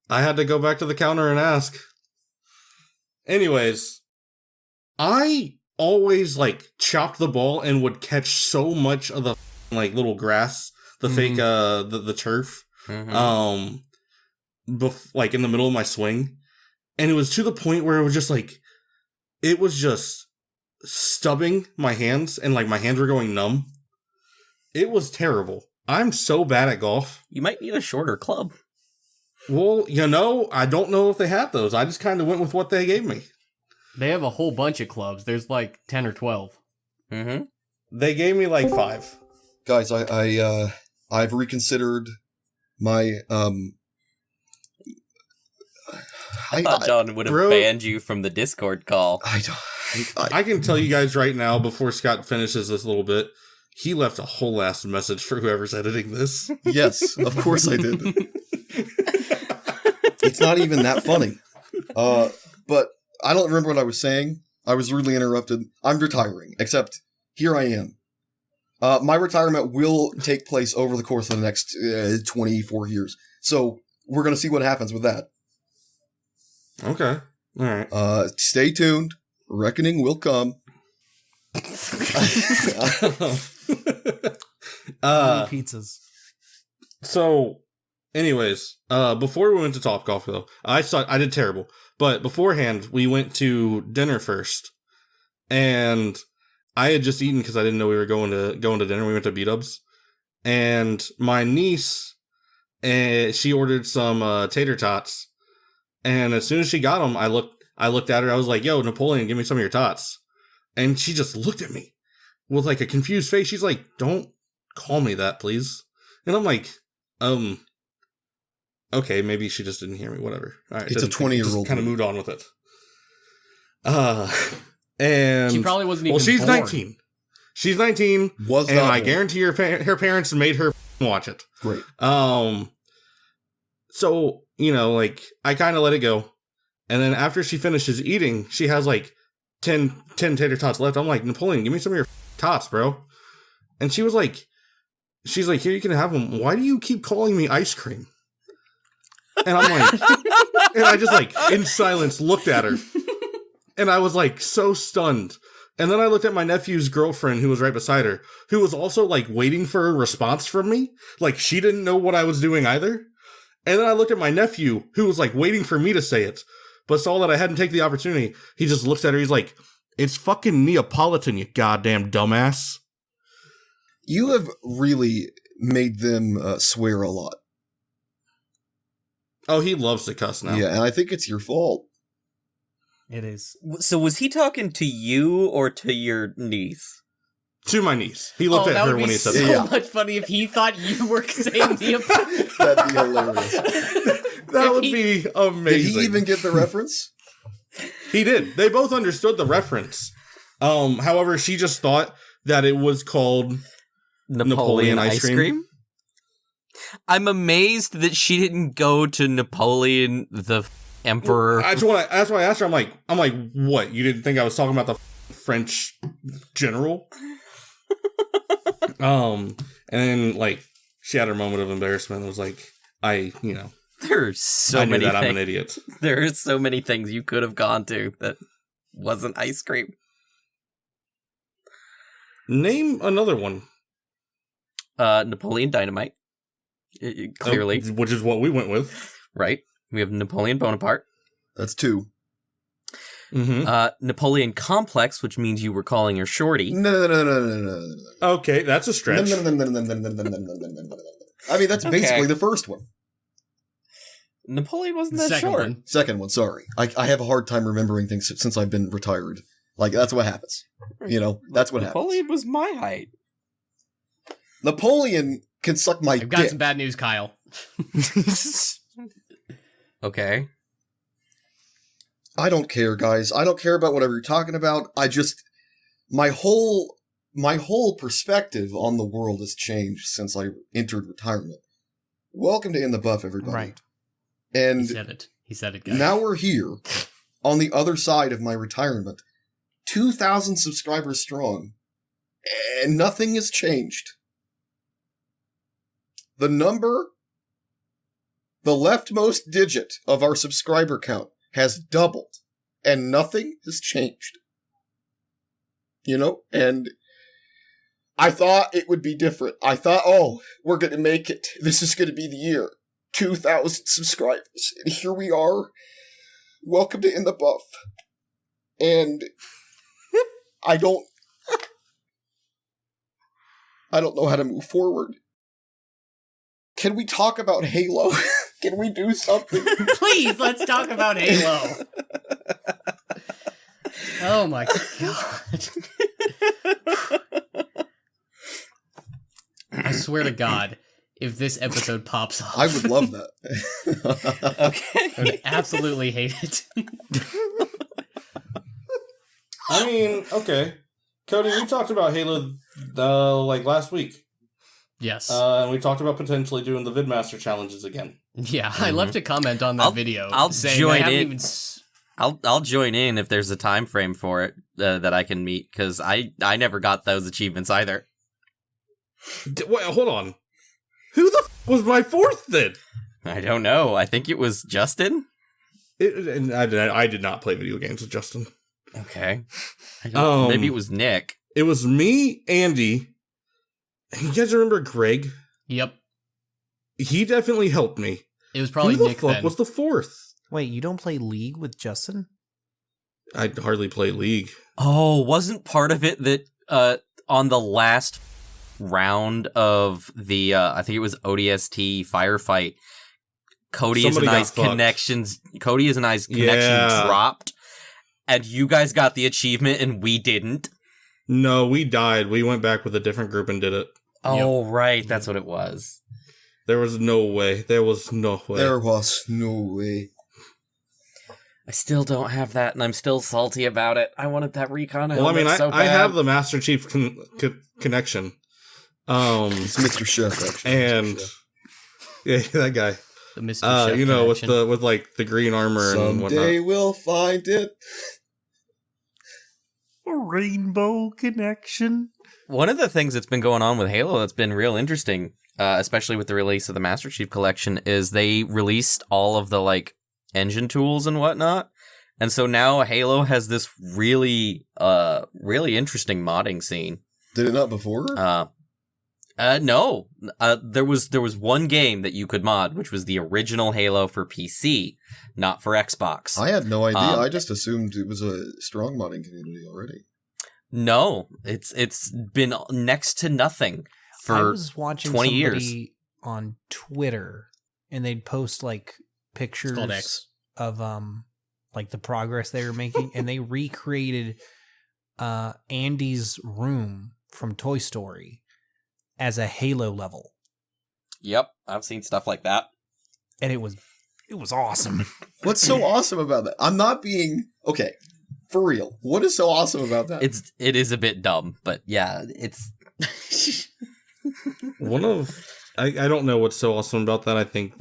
I had to go back to the counter and ask. Anyways, I always like chopped the ball and would catch so much of the like little grass, the fake the turf, Mhm. like in the middle of my swing, and it was to the point where it was just stubbing my hands and like my hands were going numb. It was terrible. I'm so bad at golf. You might need a shorter club. Well, I don't know if they had those. I just kind of went with what they gave me. They have a whole bunch of clubs. There's like 10 or 12. Mm-hmm. They gave me like 5. Guys, I've reconsidered my I thought John would have bro- banned you from the Discord call. I can tell you guys right now, before Scott finishes this little bit, he left a whole ass message for whoever's editing this. Yes, of course I did. It's not even that funny. But I don't remember what I was saying. I was rudely interrupted. I'm retiring, except here I am. My retirement will take place over the course of the next 24 years. So we're going to see what happens with that. Okay. All right. Stay tuned. Reckoning will come. Pizzas. So Anyways, before we went to Topgolf, though, I did terrible. But beforehand, we went to dinner first, and I had just eaten because I didn't know we were going to dinner. We went to B-Dubs, and my niece, she ordered some tater tots, and as soon as she got them, I looked at her. I was like, "Yo, Napoleon, give me some of your tots," and she just looked at me with like a confused face. She's like, "Don't call me that, please," and I'm like, okay, maybe she just didn't hear me. Whatever. All right, it's a 20-year-old. Kind of moved on with it. And she probably wasn't even. Well, she's born. 19. She's 19. And I guarantee her parents made her watch it. Great. So like I kind of let it go, and then after she finishes eating, she has like 10 tater tots left. I'm like, Napoleon, give me some of your tots, bro. And she's like, here, you can have them. Why do you keep calling me ice cream? And I'm like, and I just like in silence looked at her, and I was like so stunned. And then I looked at my nephew's girlfriend who was right beside her, who was also like waiting for a response from me. Like she didn't know what I was doing either. And then I looked at my nephew who was like waiting for me to say it, but saw that I hadn't taken the opportunity. He just looks at her. He's like, "It's fucking Neapolitan, you goddamn dumbass." You have really made them swear a lot. Oh, he loves to cuss now. Yeah, and I think it's your fault. It is. So was he talking to you or to your niece? To my niece. He looked at her when he said so that. so much funny if he thought you were saying Neapolitan. That'd be hilarious. That would be amazing. Did he even get the reference? He did. They both understood the reference. However, she just thought that it was called Napoleon ice cream. I'm amazed that she didn't go to Napoleon the Emperor. That's why I asked her. I'm like, what? You didn't think I was talking about the French general? And then like she had her moment of embarrassment. It was like, There are so I knew many that things. I'm an idiot. There are so many things you could have gone to that wasn't ice cream. Name another one. Napoleon Dynamite. Clearly. Which is what we went with. Right. We have Napoleon Bonaparte. That's 2. Mm-hmm. Napoleon Complex, which means you were calling her Shorty. No. Okay, that's a stretch. No. I mean, that's basically the first one. Napoleon wasn't The that second short. one. Second one, sorry. I have a hard time remembering things since I've been retired. Like, that's what happens. That's what Napoleon was my height. happens. Napoleon can suck my I've got dick. some bad news, Kyle. Okay. I don't care, guys. I don't care about whatever you're talking about. My whole perspective on the world has changed since I entered retirement. Welcome to In the Buff, everybody. Right. And He said it, guys. now we're here on the other side of my retirement, 2,000 subscribers strong, and nothing has changed. The leftmost digit of our subscriber count has doubled, and nothing has changed. And I thought it would be different. I thought, we're going to make it. This is going to be the year. 2,000 subscribers. And here we are. Welcome to In the Buff. And I don't know how to move forward. Can we talk about Halo? Can we do something? Please, let's talk about Halo. Oh my god. I swear to God, if this episode pops off, I would love that. Okay. I would absolutely hate it. I mean, okay. Cody, we talked about Halo last week. Yes. And we talked about potentially doing the Vidmaster challenges again. Yeah, I left a comment on that video. I'll saying join I haven't in. even I'll join in if there's a time frame for it that I can meet, because I never got those achievements either. Wait, hold on. Who the was my fourth then? I don't know. I think it was Justin. I did not play video games with Justin. Okay. Maybe it was Nick. It was me, Andy. You guys remember Greg? Yep. He definitely helped me. It was probably Who the Nick fuck then. was the fourth? Wait, you don't play League with Justin? I hardly play League. Oh, wasn't part of it that on the last round of the I think it was ODST firefight, Cody Somebody and got I's fucked. connection Yeah. dropped, and you guys got the achievement and we didn't. No, we died. We went back with a different group and did it. Oh, right, that's what it was. There was no way. There was no way. There was no way. I still don't have that, and I'm still salty about it. I wanted that recon. Well, I mean, so I bad. have the Master Chief connection. It's Mr. Chef, actually. And yeah, that guy. The Mr. Chef You know, connection. with like the green armor and whatnot. Someday we'll find it. A rainbow connection. One of the things that's been going on with Halo that's been real interesting, especially with the release of the Master Chief Collection, is they released all of the like engine tools and whatnot, and so now Halo has this really interesting modding scene. Did it not before? No, there was one game that you could mod, which was the original Halo for PC, not for Xbox. I had no idea. I just assumed it was a strong modding community already. No, it's been next to nothing I for was watching 20 somebody years. on Twitter, and they'd post like pictures called X. of like the progress they were making, and they recreated Andy's room from Toy Story as a Halo level, Yep, I've seen stuff like that. and it was awesome. What's so awesome about that? I'm not being... Okay, for real. What is so awesome about that? It is a bit dumb, but yeah, it's I don't know what's so awesome about that. I think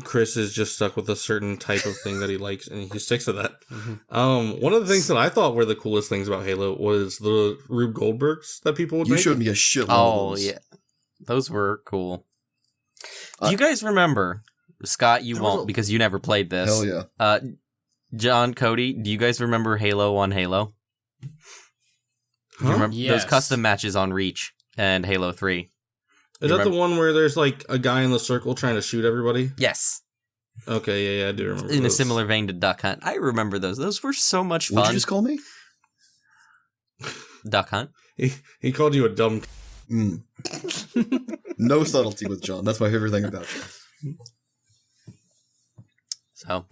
Chris is just stuck with a certain type of thing that he likes, and he sticks to that. Mm-hmm. One of the things that I thought were the coolest things about Halo was the Rube Goldbergs that people would You make. showed me a shitload of oh those. yeah, those were cool. Do you guys remember, Scott? You there was won't because you never played this. Hell yeah. John, Cody, do you guys remember Halo on Halo? Do you Huh? remember Yes. those custom matches on Reach and Halo 3? Is that the one where there's like a guy in the circle trying to shoot everybody? Yes. Okay, yeah, I do remember. In a those. similar vein to Duck Hunt. I remember those. Those were so much What'd fun. you just call me? Duck Hunt. He called you a dumb. Mm. No subtlety with John. That's my favorite thing about you. So,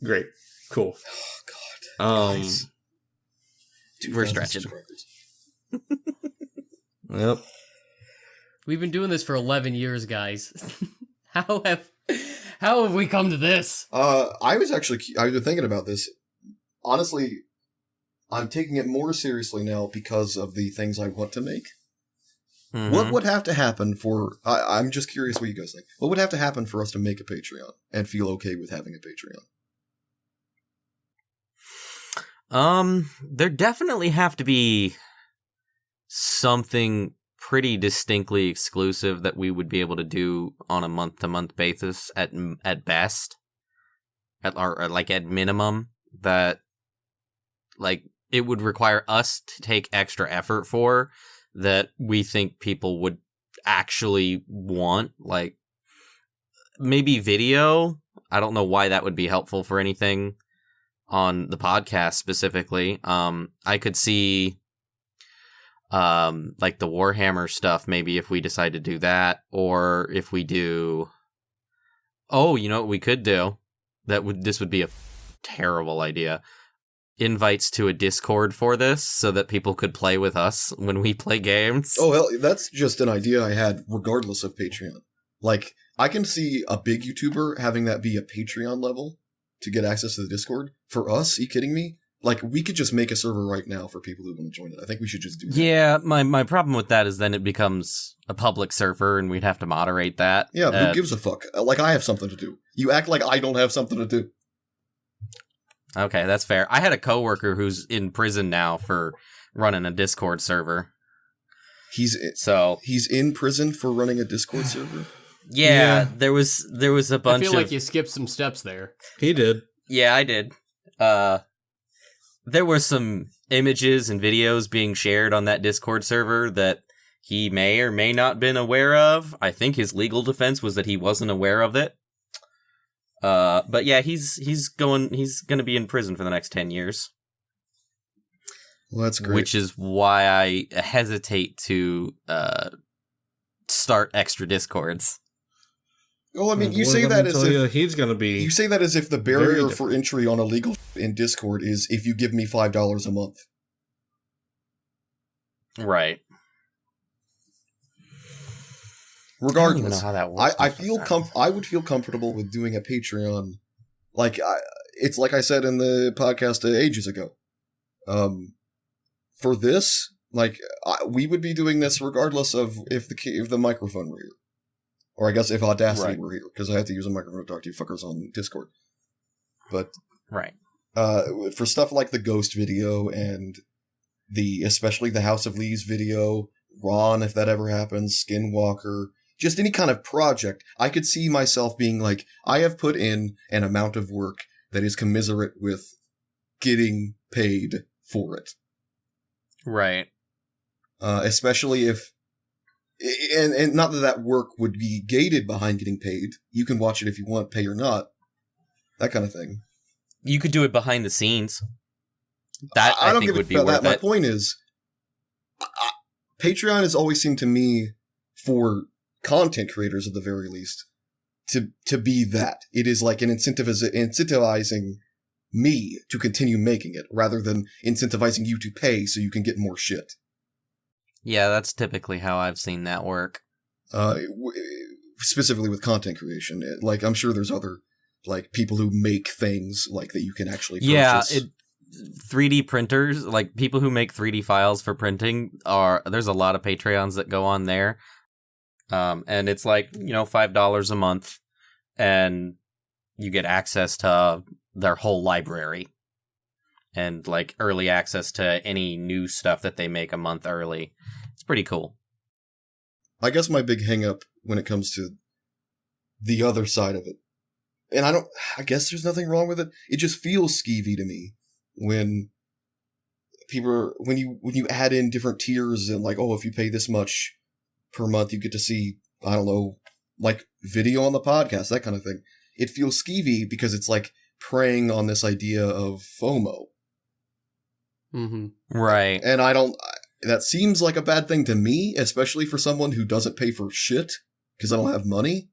Great, cool. Oh, God. Guys. we're 2,000 stretching. subscribers. Yep. We've been doing this for 11 years, guys. How have we come to this? I've been thinking about this. Honestly, I'm taking it more seriously now because of the things I want to make. Mhm. What would have to happen for... I'm just curious what you guys think. What would have to happen for us to make a Patreon and feel okay with having a Patreon? There definitely have to be something pretty distinctly exclusive that we would be able to do on a month-to-month basis at best, or like at minimum, that like it would require us to take extra effort for, that we think people would actually want. Like maybe video. I don't know why that would be helpful for anything on the podcast specifically. I could see like the Warhammer stuff, maybe if we decide to do that, or if we do... Oh, you know what we could do? This would be a terrible idea. Invites to a Discord for this, so that people could play with us when we play games. Oh, hell, that's just an idea I had regardless of Patreon. Like, I can see a big YouTuber having that be a Patreon level to get access to the Discord. For us, are you kidding me? Like, we could just make a server right now for people who want to join it. I think we should just do that. Yeah, my problem with that is then it becomes a public server and we'd have to moderate that. Yeah, who gives a fuck? Like, I have something to do. You act like I don't have something to do. Okay, that's fair. I had a coworker who's in prison now for running a Discord server. He's in prison for running a Discord server? Yeah, there was a bunch I of... feel like you skipped some steps there. He did. Yeah, I did. There were some images and videos being shared on that Discord server that he may or may not been aware of. I think his legal defense was that he wasn't aware of it. But yeah, he's going to be in prison for the next 10 years. Well, that's great. Which is why I hesitate to start extra Discords. Well, I mean, you say that as if he's going to be. You say that as if the barrier for entry on illegal in Discord is if you give me $5 a month. Right. Regardless, I don't even know how that works. I would feel comfortable with doing a Patreon, it's like I said in the podcast ages ago. For this, we would be doing this regardless of if the microphone were here, or I guess if Audacity were here, because I have to use a microphone to talk to you fuckers on Discord. But right, for stuff like the Ghost video and especially the House of Leaves video, Ron, if that ever happens, Skinwalker. Just any kind of project, I could see myself being like, I have put in an amount of work that is commiserate with getting paid for it. Right. Especially if, and not that work would be gated behind getting paid. You can watch it if you want, pay or not. That kind of thing. You could do it behind the scenes. That I don't think give would be about worth that. it. My point is, Patreon has always seemed to me, for content creators at the very least, to be that. It is like an incentivizing me to continue making it, rather than incentivizing you to pay so you can get more shit. Yeah, that's typically how I've seen that work. Specifically with content creation. I'm sure there's other, people who make things, that you can actually purchase. Yeah, 3D printers, people who make 3D files for printing, there's a lot of Patreons that go on there. And it's $5 a month, and you get access to their whole library, and early access to any new stuff that they make a month early. It's pretty cool. I guess my big hang up when it comes to the other side of it, and I guess there's nothing wrong with it, it just feels skeevy to me when you add in different tiers and if you pay this much per month, you get to see, I don't know, video on the podcast, that kind of thing. It feels skeevy because it's preying on this idea of FOMO. Mm-hmm. Right. And that seems like a bad thing to me, especially for someone who doesn't pay for shit because I don't have money.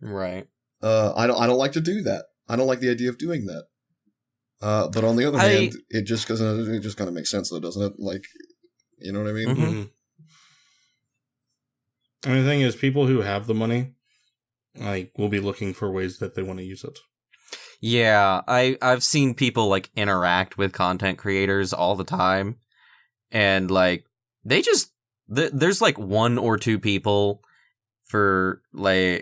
Right. I don't like to do that. I don't like the idea of doing that. But on the other hand, it just kind of makes sense though, doesn't it? You know what I mean? Mm-hmm. And the thing is, people who have the money, will be looking for ways that they want to use it. Yeah, I've seen people interact with content creators all the time, and they just there's one or two people for a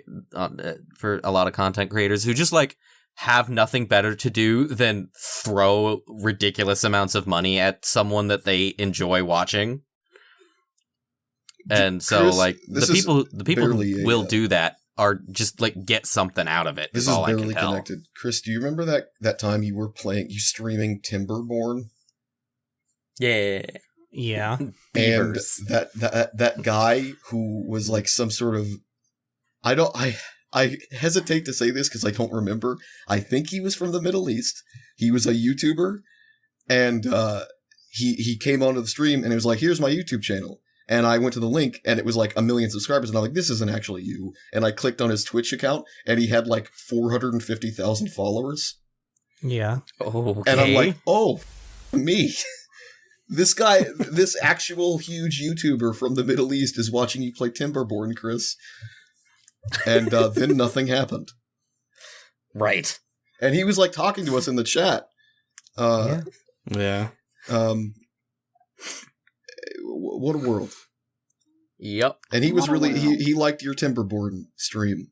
lot of content creators who just have nothing better to do than throw ridiculous amounts of money at someone that they enjoy watching. And so, Chris, the people who will do that are just get something out of it. This is barely connected. Chris, do you remember that time you were streaming Timberborn? Yeah. Yeah. And that guy who was some sort of, I hesitate to say this because I don't remember. I think he was from the Middle East. He was a YouTuber, and he came onto the stream and it was here's my YouTube channel. And I went to the link, and it was 1 million subscribers, and I'm this isn't actually you. And I clicked on his Twitch account, and he had 450,000 followers. Yeah. Okay. And I'm oh, me. This guy, this actual huge YouTuber from the Middle East is watching you play Timberborn, Chris. And then nothing happened. Right. And he was talking to us in the chat. Yeah. What a world. Yep. And he was really, he liked your Timberborn stream.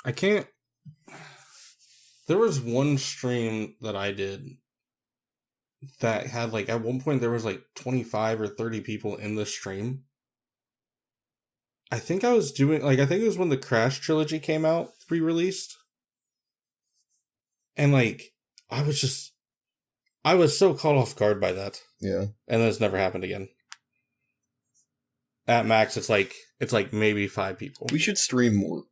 I can't. There was one stream that I did that had at one point there was 25 or 30 people in the stream. I think I was doing, I think it was when the Crash trilogy came out, pre-released. And I was so caught off guard by that. Yeah. And then it's never happened again. at max, it's like maybe 5 people. We should stream more.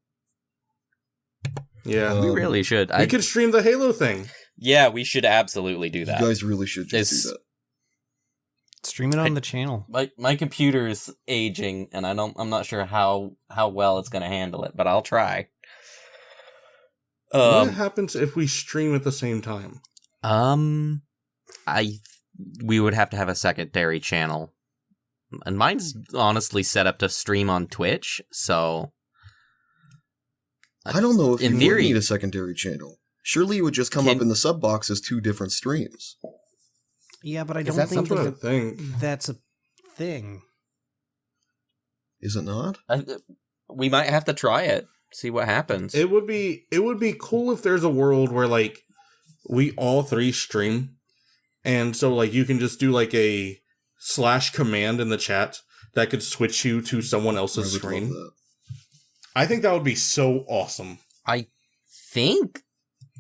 Yeah, We really should. we could stream the Halo thing. Yeah, we should absolutely do that. You guys really should just do that. Stream it on the channel. My computer is aging, and I'm not sure how well it's going to handle it, but I'll try. What happens if we stream at the same time? We would have to have a secondary channel, and mine's honestly set up to stream on Twitch. So I don't know if in you theory, would need a secondary channel. Surely it would just come up in the sub box as 2 different streams. Yeah, but I don't That's think what I think. that's a thing. Is it not? we might have to try it, see what happens. It would be cool if there's a world where like we all 3 stream, and so like you can just do like a / command in the chat that could switch you to someone else's screen. I think that would be so awesome. I think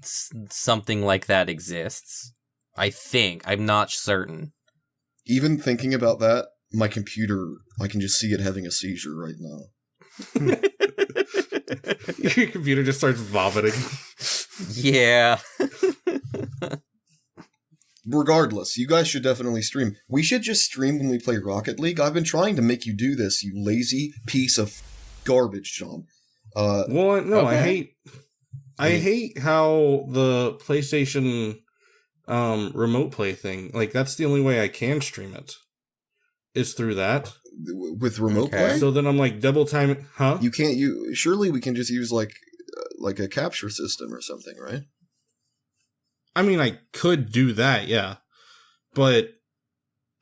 something like that exists. I'm not certain. Even thinking about that, my computer, I can just see it having a seizure right now. Your computer just starts vomiting. Yeah. Regardless, you guys should definitely stream. We should just stream when we play Rocket League. I've been trying to make you do this, you lazy piece of garbage, John. Well, no, okay. I hate how the PlayStation remote play thing, like that's the only way I can stream it, is through that. With remote play? So then I'm like double time, huh? You can't surely we can just use like a capture system or something, right? I mean, I could do that, yeah. But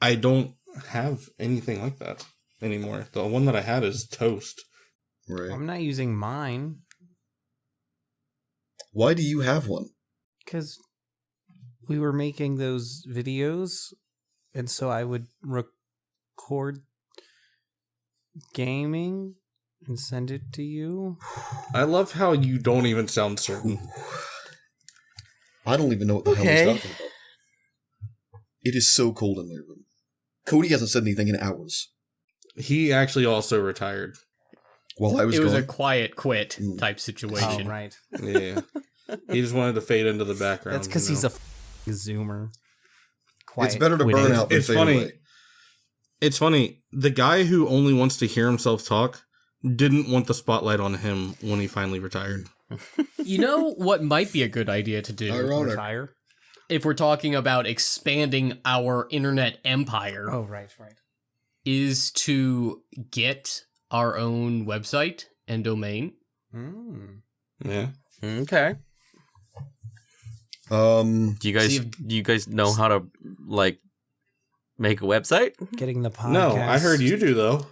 I don't have anything like that anymore. The one that I had is toast. Right. I'm not using mine. Why do you have one? Because we were making those videos, and so I would record gaming and send it to you. I love how you don't even sound certain. I don't even know what the hell he's talking about. It is so cold in my room. Cody hasn't said anything in hours. He actually also retired. While I was It was gone. a quiet quit type situation. Oh, right. Yeah. He just wanted to fade into the background. That's because he's a zoomer. It's better to quitting. burn out than It's fade funny. away. It's funny. The guy who only wants to hear himself talk didn't want the spotlight on him when he finally retired. You know what might be a good idea to do Ironic. Retire? if we're talking about expanding our internet empire Oh, right. is to get our own website and domain. Yeah. Okay. Um, Do you guys know how to like make a website? Getting the podcast. No, I heard you do though.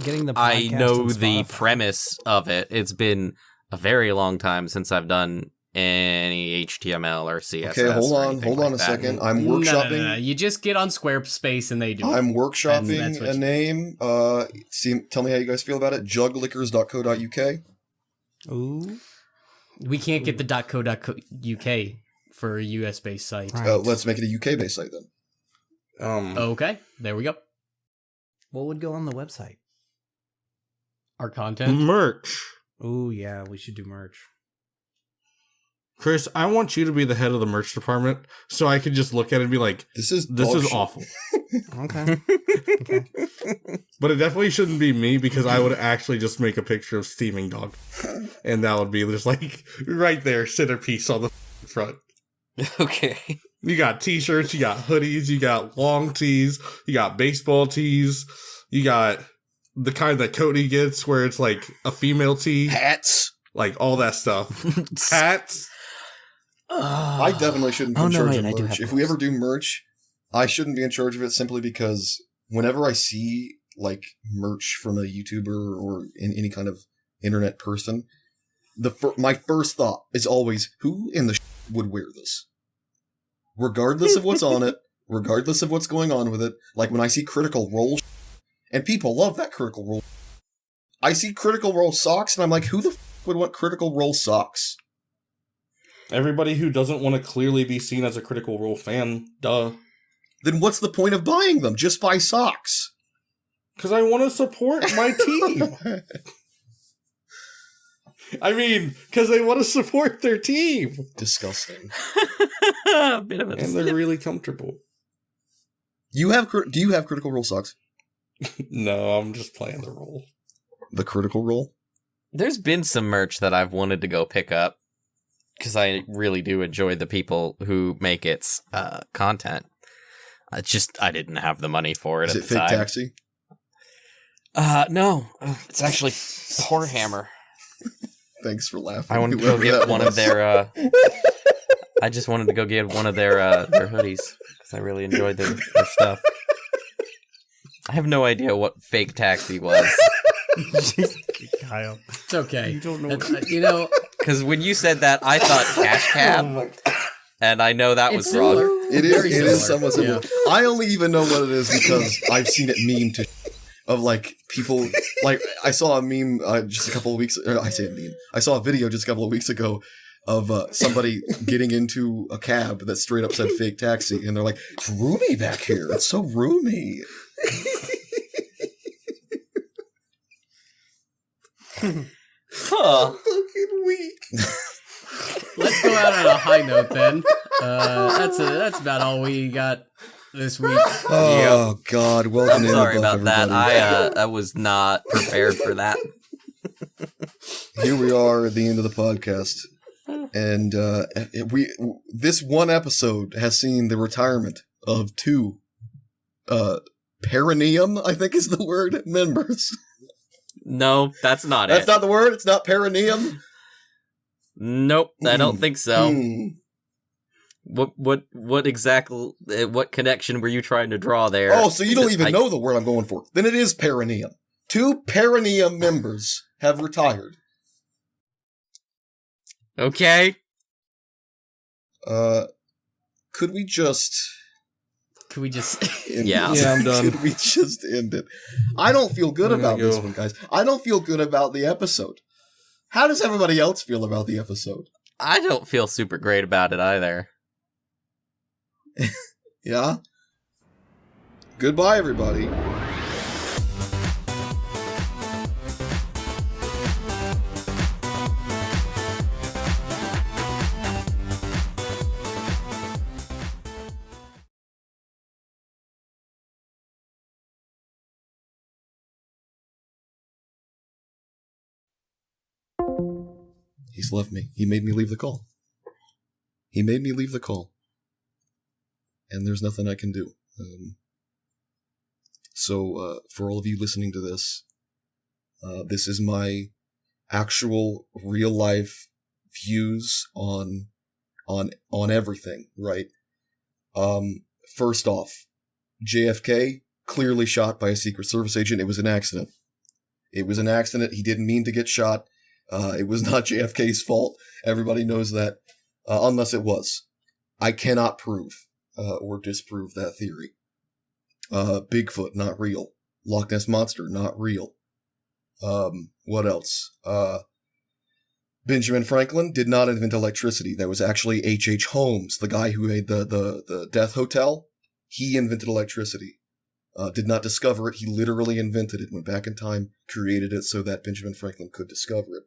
Getting the podcast I know on the Spotify. premise of it. It's been a very long time since I've done any HTML or CSS. okay, hold or on anything a like that. second. I'm No, workshopping. no. You just get on Squarespace and they do it. I'm workshopping That's what a you- name. Tell me how you guys feel about it. Juglickers.co.uk. Ooh. We can't get the .co.uk for a US-based site. Right. Let's make it a UK-based site then. Okay, there we go. What would go on the website? Our content. Merch. Ooh, yeah, we should do merch. Chris, I want you to be the head of the merch department so I could just look at it and be like, This is this dog is shit. awful. Okay. But it definitely shouldn't be me because I would actually just make a picture of steaming dog. And that would be just like right there, centerpiece on the front. Okay. You got t-shirts, you got hoodies, you got long tees, you got baseball tees, you got the kind that Cody gets where it's like a female tee, Hats. like all that stuff. Hats. I definitely shouldn't be in charge of I do merch. have If we those. ever do merch, I shouldn't be in charge of it simply because whenever I see like merch from a YouTuber or in any kind of internet person, my first thought is always, who in the would wear this? Regardless of what's on it, regardless of what's going on with it. Like when I see Critical Role, and people love that Critical Role. I see Critical Role socks, and I'm like, who the would want Critical Role socks? Everybody who doesn't want to clearly be seen as a Critical Role fan, duh. then what's the point of buying them? Just buy socks. Because I want to support my team. I mean, because they want to support their team. Disgusting. A bit of a And they're really comfortable. Do you have Critical Role socks? No, I'm just playing the role. The Critical Role? There's been some merch that I've wanted to go pick up because I really do enjoy the people who make its content. I didn't have the money for it Is at it the Fake time. Taxi? No, it's actually Horrorhammer. Thanks for laughing. I wanted to go whoever get that one was. of their. I just wanted to go get one of their hoodies because I really enjoyed their stuff. I have no idea what Fake Taxi was. Kyle. It's okay. You don't know. Because when you said that, I thought Cash Cab, and I know that was It's wrong. similar. It Very is similar. somewhat similar. Yeah. I only even know what it is because I've seen it memed to of like people like I saw a meme just a couple of weeks. I say a meme. I saw a video just a couple of weeks ago of somebody getting into a cab that straight up said Fake Taxi, and they're like, "It's roomy back here. It's so roomy." Huh. Fucking weak. Let's go out on a high note then. That's about all we got this week. Oh God! Welcome I'm to sorry DoubleBuff, about that. everybody. I was not prepared for that. Here we are at the end of the podcast, and this one episode has seen the retirement of two perineum, I think is the word, members. No, that's not That's it. not the word. It's not perineum. Nope, I don't think so. Hmm. What exactly? What connection were you trying to draw there? Oh, so you don't even I- know the word I'm going for? Then it is perineum. Two perineum members have retired. Okay. Could we just? Can we just? end Yeah. this? Yeah, I'm done. Could we just end it? I don't feel good I'm gonna about this go. one, guys. I don't feel good about the episode. How does everybody else feel about the episode? I don't feel super great about it either. Yeah? Goodbye, everybody. He's left me. He made me leave the call. He made me leave the call. And there's nothing I can do. So, for all of you listening to this, this is my actual real life views on everything, right? First off, JFK clearly shot by a Secret Service agent. It was an accident. It was an accident. He didn't mean to get shot. It was not JFK's fault. Everybody knows that, unless it was. I cannot prove or disprove that theory. Bigfoot, not real. Loch Ness Monster, not real. What else? Benjamin Franklin did not invent electricity. That was actually H.H. Holmes, the guy who made the Death Hotel. He invented electricity. Did not discover it. He literally invented it. Went back in time, created it so that Benjamin Franklin could discover it.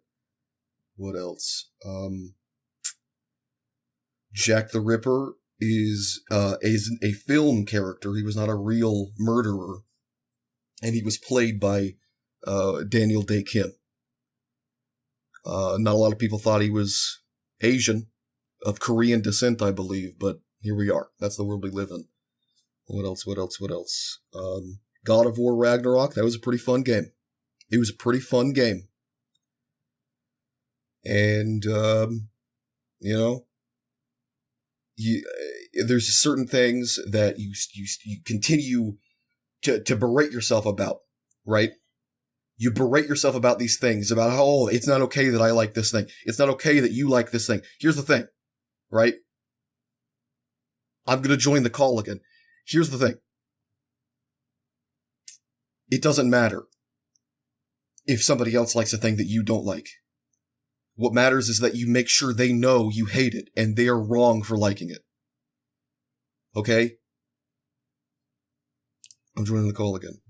What else? Jack the Ripper is a film character. He was not a real murderer. And he was played by Daniel Day Kim. Not a lot of people thought he was Asian, of Korean descent, I believe, but here we are. That's the world we live in. What else? God of War Ragnarok, that was a pretty fun game. It was a pretty fun game. And, there's certain things that you continue to berate yourself about, right? You berate yourself about these things, about how, oh, it's not okay that I like this thing. It's not okay that you like this thing. Here's the thing, right? I'm going to join the call again. Here's the thing. It doesn't matter if somebody else likes a thing that you don't like. What matters is that you make sure they know you hate it and they are wrong for liking it. Okay? I'm joining the call again.